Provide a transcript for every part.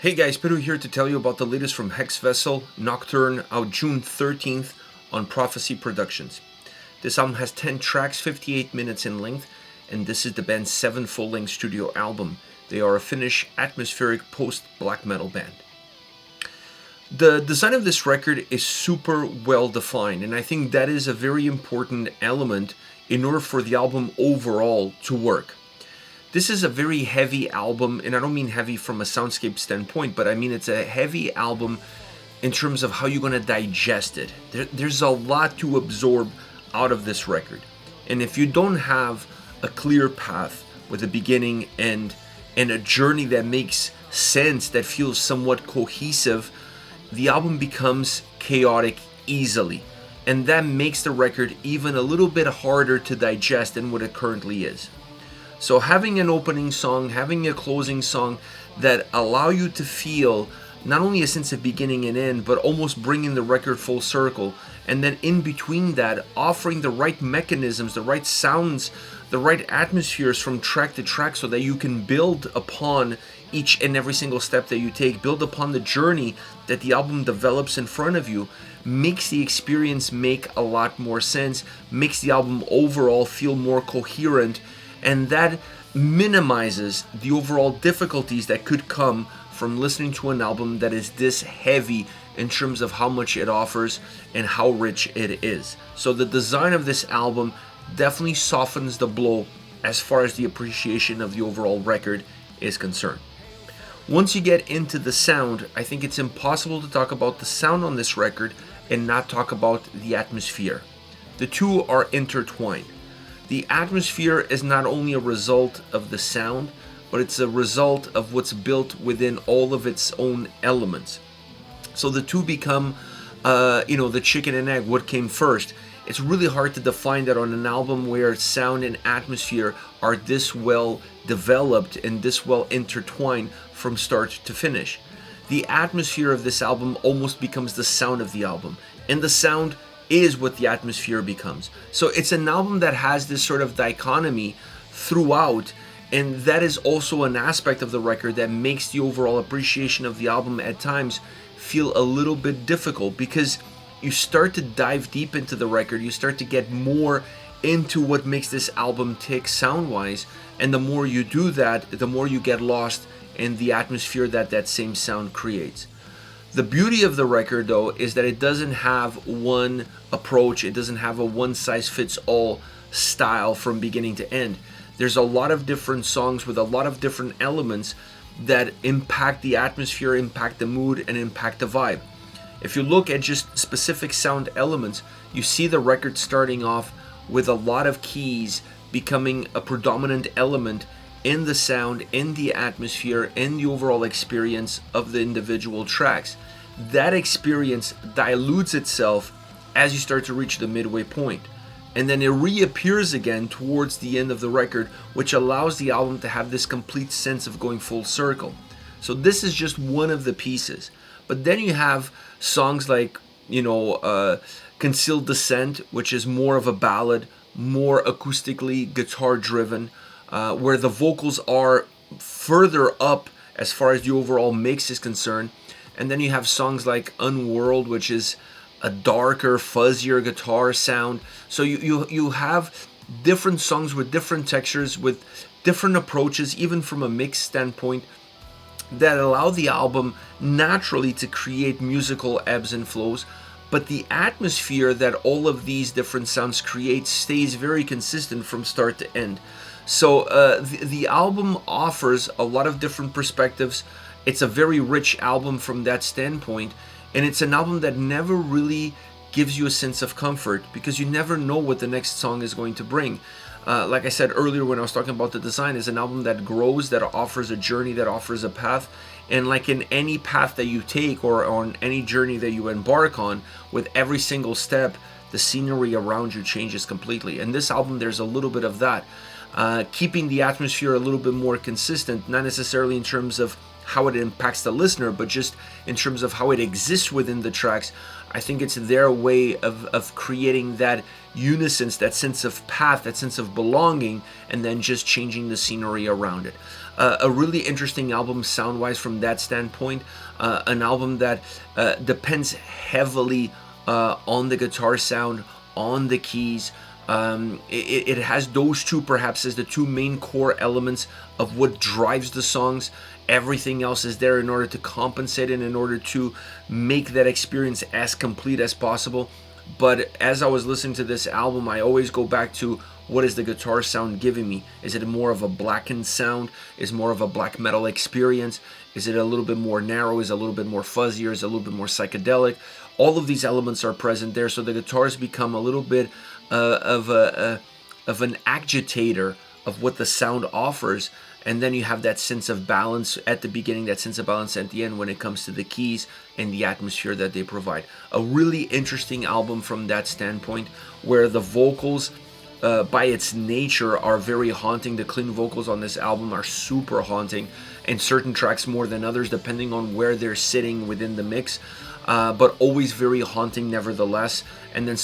Hey guys, Pedro here to tell you about the latest from Hexvessel, Nocturne, out June 13th on Prophecy Productions. This album has 10 tracks, 58 minutes in length, and this is the band's 7th full-length studio album. They are a Finnish atmospheric post-black metal band. The design of this record is super well defined, and I think that is a very important element in order for the album overall to work. This is a very heavy album, and I don't mean heavy from a soundscape standpoint, but I mean it's a heavy album in terms of how you're going to digest it. There's a lot to absorb out of this record. And if you don't have a clear path with a beginning and a journey that makes sense, that feels somewhat cohesive, the album becomes chaotic easily. And that makes the record even a little bit harder to digest than what it currently is. So having an opening song, having a closing song that allow you to feel not only a sense of beginning and end, but almost bringing the record full circle, and then in between that, offering the right mechanisms, the right sounds, the right atmospheres from track to track so that you can build upon each and every single step that you take, build upon the journey that the album develops in front of you, makes the experience make a lot more sense, makes the album overall feel more coherent, and that minimizes the overall difficulties that could come from listening to an album that is this heavy in terms of how much it offers and how rich it is. So the design of this album definitely softens the blow as far as the appreciation of the overall record is concerned. Once you get into the sound, I think it's impossible to talk about the sound on this record and not talk about the atmosphere. The two are intertwined. The atmosphere is not only a result of the sound, but it's a result of what's built within all of its own elements. So the two become, the chicken and egg, what came first. It's really hard to define that on an album where sound and atmosphere are this well developed and this well intertwined from start to finish. The atmosphere of this album almost becomes the sound of the album, and the sound is what the atmosphere becomes. So it's an album that has this sort of dichotomy throughout, and that is also an aspect of the record that makes the overall appreciation of the album at times feel a little bit difficult, because you start to dive deep into the record, you start to get more into what makes this album tick sound-wise, and the more you do that, the more you get lost in the atmosphere that same sound creates. The beauty of the record, though, is that it doesn't have one approach. It doesn't have a one-size-fits-all style from beginning to end. There's a lot of different songs with a lot of different elements that impact the atmosphere, impact the mood, and impact the vibe. If you look at just specific sound elements, you see the record starting off with a lot of keys becoming a predominant element in the sound, in the atmosphere, in the overall experience of the individual tracks. That experience dilutes itself as you start to reach the midway point, and then it reappears again towards the end of the record, which allows the album to have this complete sense of going full circle. So this is just one of the pieces. But then you have songs like, Concealed Descent, which is more of a ballad, more acoustically guitar driven, where the vocals are further up as far as the overall mix is concerned. And then you have songs like Unworld, which is a darker, fuzzier guitar sound. So you have different songs with different textures, with different approaches, even from a mix standpoint, that allow the album naturally to create musical ebbs and flows. But the atmosphere that all of these different sounds create stays very consistent from start to end. So the album offers a lot of different perspectives. It's a very rich album from that standpoint, and it's an album that never really gives you a sense of comfort, because you never know what the next song is going to bring. Like I said earlier when I was talking about the design, is an album that grows, that offers a journey, that offers a path. And like in any path that you take or on any journey that you embark on, with every single step, the scenery around you changes completely. And this album, there's a little bit of that. Keeping the atmosphere a little bit more consistent, not necessarily in terms of how it impacts the listener, but just in terms of how it exists within the tracks, I think it's their way of creating that unison, that sense of path, that sense of belonging, and then just changing the scenery around it. A really interesting album sound-wise from that standpoint. An album that depends heavily on the guitar sound, on the keys. It has those two perhaps as the two main core elements of what drives the songs. Everything else is there in order to compensate and in order to make that experience as complete as possible. But as I was listening to this album, I always go back to, what is the guitar sound giving me? Is it more of a blackened sound? Is it more of a black metal experience? Is it a little bit more narrow? Is it a little bit more fuzzier? Is it a little bit more psychedelic? All of these elements are present there, so the guitars become a little bit of an agitator of what the sound offers. And then you have that sense of balance at the beginning, that sense of balance at the end when it comes to the keys and the atmosphere that they provide. A really interesting album from that standpoint, where the vocals, by its nature, are very haunting. The clean vocals on this album are super haunting, and certain tracks more than others, depending on where they're sitting within the mix. But always very haunting nevertheless. And then,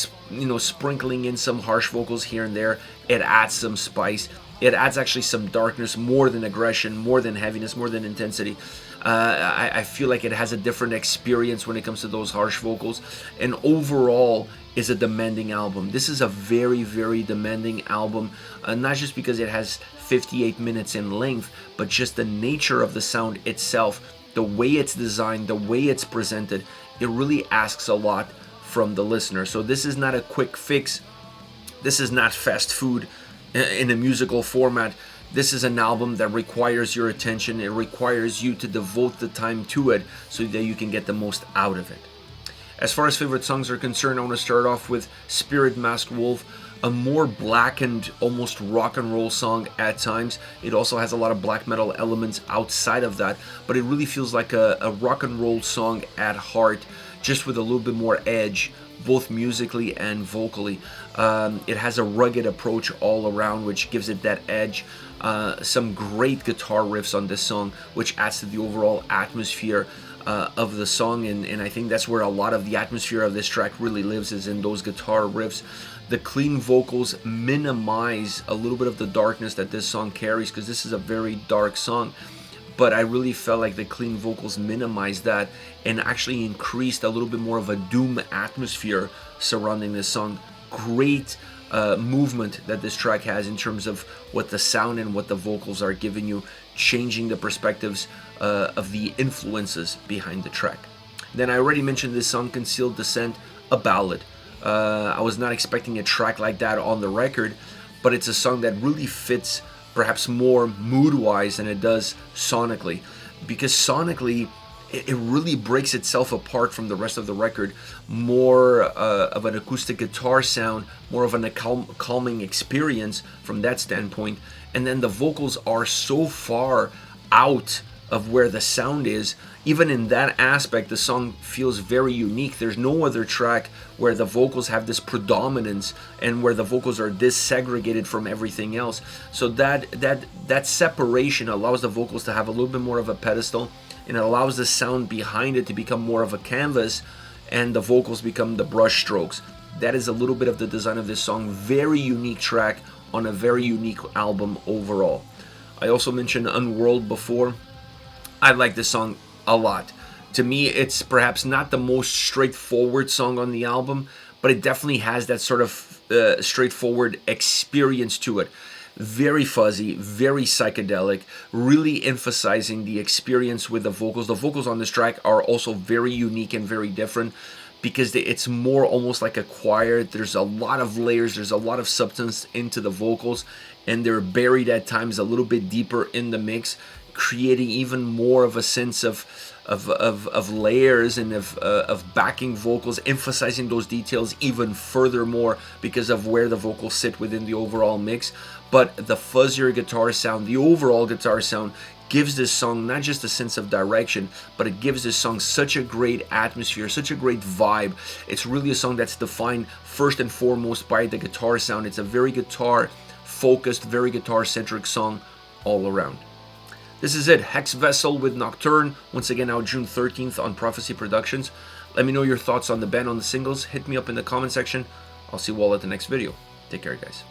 sprinkling in some harsh vocals here and there, it adds some spice. It adds actually some darkness, more than aggression, more than heaviness, more than intensity. I feel like it has a different experience when it comes to those harsh vocals. And overall is a demanding album. This is a very, very demanding album, not just because it has 58 minutes in length, but just the nature of the sound itself, the way it's designed, the way it's presented. It really asks a lot from the listener. So this is not a quick fix. This is not fast food in a musical format. This is an album that requires your attention. It requires you to devote the time to it so that you can get the most out of it. As far as favorite songs are concerned, I want to start off with Spirit Masked Wolf, a more blackened, almost rock and roll song at times. It also has a lot of black metal elements outside of that, but it really feels like a rock and roll song at heart, just with a little bit more edge, both musically and vocally. It has a rugged approach all around, which gives it that edge. Some great guitar riffs on this song, which adds to the overall atmosphere of the song, and I think that's where a lot of the atmosphere of this track really lives, is in those guitar riffs. The clean vocals minimize a little bit of the darkness that this song carries, because this is a very dark song. But I really felt like the clean vocals minimized that and actually increased a little bit more of a doom atmosphere surrounding this song. Great movement that this track has in terms of what the sound and what the vocals are giving you, changing the perspectives of the influences behind the track. Then I already mentioned this song, Concealed Descent, a ballad. I was not expecting a track like that on the record, but it's a song that really fits perhaps more mood-wise than it does sonically, because sonically it really breaks itself apart from the rest of the record. More of an acoustic guitar sound, more of a calming experience from that standpoint, and then the vocals are so far out of where the sound is. Even in that aspect, the song feels very unique. There's no other track where the vocals have this predominance and where the vocals are segregated from everything else. So that separation allows the vocals to have a little bit more of a pedestal, and it allows the sound behind it to become more of a canvas, and the vocals become the brush strokes. That is a little bit of the design of this song. Very unique track on a very unique album overall. I also mentioned Unworld before. I like this song a lot. To me, it's perhaps not the most straightforward song on the album, but it definitely has that sort of straightforward experience to it. Very fuzzy, very psychedelic, really emphasizing the experience with the vocals. The vocals on this track are also very unique and very different, because it's more almost like a choir. There's a lot of layers, there's a lot of substance into the vocals, and they're buried at times a little bit deeper in the mix, creating even more of a sense of layers and of backing vocals, emphasizing those details even furthermore because of where the vocals sit within the overall mix. But the fuzzier guitar sound, the overall guitar sound, gives this song not just a sense of direction, but it gives this song such a great atmosphere, such a great vibe. It's really a song that's defined first and foremost by the guitar sound. It's a very guitar focused, very guitar centric song all around. This is it, Hexvessel with Nocturne, once again out June 13th on Prophecy Productions. Let me know your thoughts on the band on the singles. Hit me up in the comment section. I'll see you all at the next video. Take care, guys.